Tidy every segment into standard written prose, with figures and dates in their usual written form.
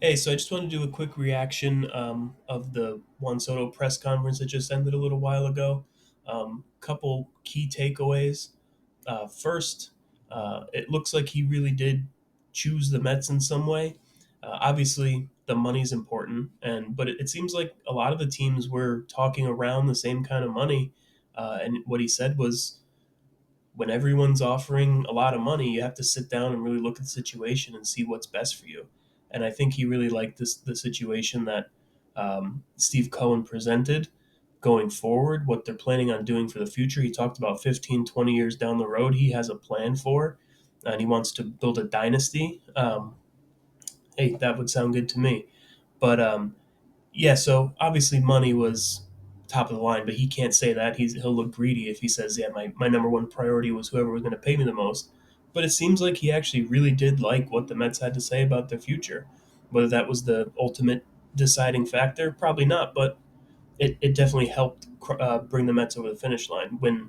Hey, so I just wanted to do a quick reaction of the Juan Soto press conference that just ended a little while ago. Couple key takeaways. First, it looks like he really did choose the Mets in some way. Obviously, the money's important, but it seems like a lot of the teams were talking around the same kind of money. And what he said was, when everyone's offering a lot of money, you have to sit down and really look at the situation and see what's best for you. And I think he really liked the situation that Steve Cohen presented going forward, what they're planning on doing for the future. He talked about 15, 20 years down the road, he has a plan for, and he wants to build a dynasty. Hey, that would sound good to me. But yeah, so obviously money was top of the line, but he can't say that. He'll look greedy if he says, yeah, my number one priority was whoever was going to pay me the most. But it seems like he actually really did like what the Mets had to say about their future. Whether that was the ultimate deciding factor, probably not, but it definitely helped bring the Mets over the finish line. When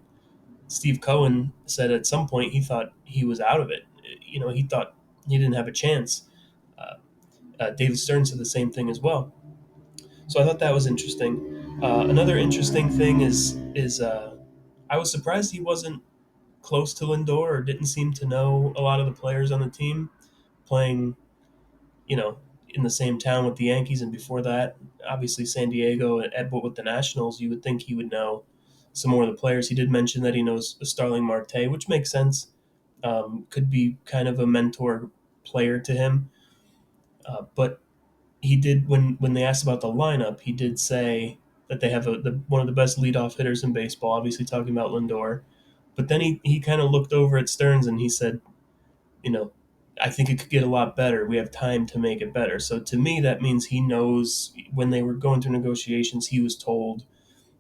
Steve Cohen said at some point he thought he was out of it, he thought he didn't have a chance. Uh, David Stern said the same thing as well. So I thought that was interesting. Another interesting thing is I was surprised he wasn't close to Lindor or didn't seem to know a lot of the players on the team playing, you know, in the same town with the Yankees, and before that, obviously San Diego and with the Nationals. You would think he would know some more of the players. He did mention that he knows Starling Marte, which makes sense. Could be kind of a mentor player to him, but he did when they asked about the lineup, he did say that they have one of the best leadoff hitters in baseball. Obviously, talking about Lindor, but then he kind of looked over at Stearns and he said, you know, I think it could get a lot better. We have time to make it better. So to me, that means he knows when they were going through negotiations, he was told,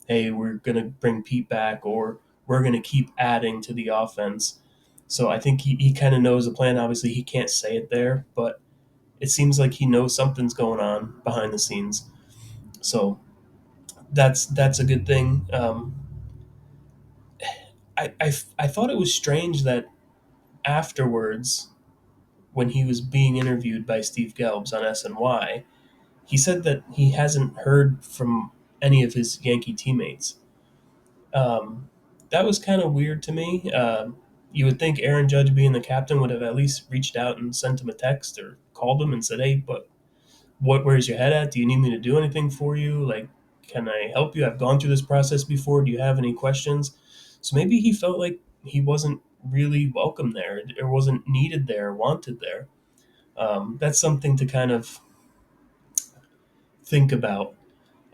hey, we're going to bring Pete back or we're going to keep adding to the offense. So I think he kind of knows the plan. Obviously, he can't say it there, but it seems like he knows something's going on behind the scenes. So that's a good thing. I thought it was strange that afterwards, when he was being interviewed by Steve Gelbs on SNY, he said that he hasn't heard from any of his Yankee teammates. Um, that was kind of weird to me. You would think Aaron Judge, being the captain, would have at least reached out and sent him a text or called him and said, "Hey, but where's your head at? Do you need me to do anything for you? Like, can I help you? I've gone through this process before. Do you have any questions?" So maybe he felt like he wasn't really welcome there, or wasn't needed there, or wanted there. That's something to kind of think about.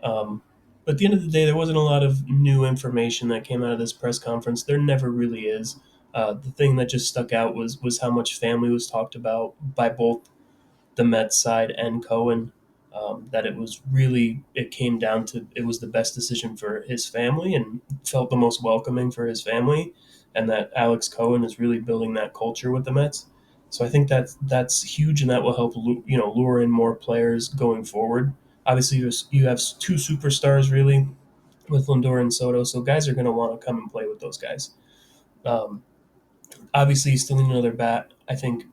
But at the end of the day, there wasn't a lot of new information that came out of this press conference. There never really is. The thing that just stuck out was how much family was talked about by both the Mets side and Cohen. That it came down to, it was the best decision for his family and felt the most welcoming for his family, and that Alex Cohen is really building that culture with the Mets. So I think that's huge, and that will help lure in more players going forward. Obviously, you have two superstars really with Lindor and Soto, so guys are going to want to come and play with those guys. Um, Obviously, you still need another bat. I think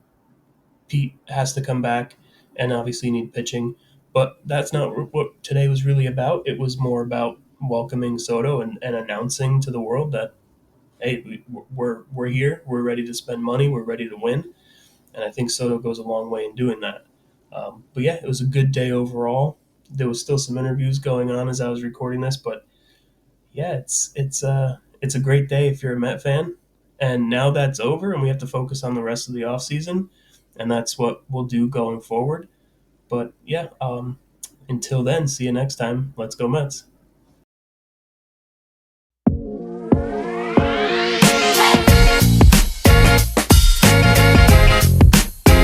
Pete has to come back, and obviously you need pitching. But that's not what today was really about. It was more about welcoming Soto and announcing to the world that, hey, we're here, we're ready to spend money, we're ready to win, and I think Soto goes a long way in doing that. But yeah, it was a good day overall. There was still some interviews going on as I was recording this, but yeah, it's a great day if you're a Met fan. And now that's over, and we have to focus on the rest of the off season, and that's what we'll do going forward. But yeah, until then, see you next time. Let's go Mets.